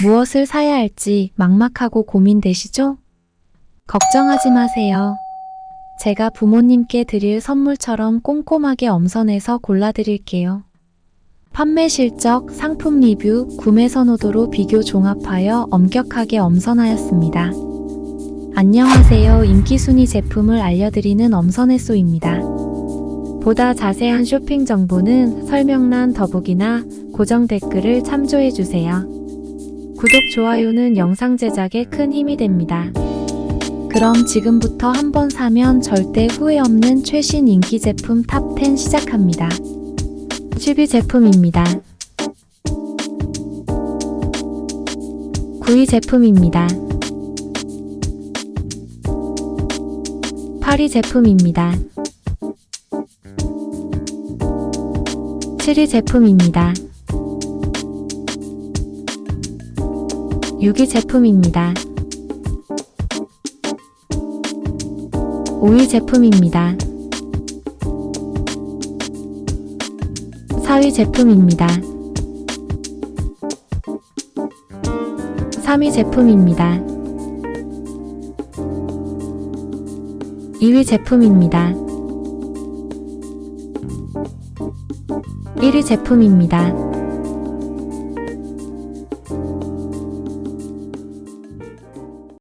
무엇을 사야 할지 막막하고 고민되시죠? 걱정하지 마세요. 제가 부모님께 드릴 선물처럼 꼼꼼하게 엄선해서 골라드릴게요. 판매 실적, 상품 리뷰, 구매 선호도로 비교 종합하여 엄격하게 엄선하였습니다. 안녕하세요. 인기 순위 제품을 알려드리는 엄선해쏘입니다. 보다 자세한 쇼핑 정보는 설명란 더보기나 고정 댓글을 참조해주세요. 구독, 좋아요는 영상 제작에 큰 힘이 됩니다. 그럼 지금부터 한번 사면 절대 후회 없는 최신 인기 제품 탑10 시작합니다. 10위 제품입니다. 9위 제품입니다. 8위 제품입니다. 7위 제품입니다. 6위 제품입니다. 5위 제품입니다. 4위 제품입니다. 3위 제품입니다. 2위 제품입니다. 1위 제품입니다.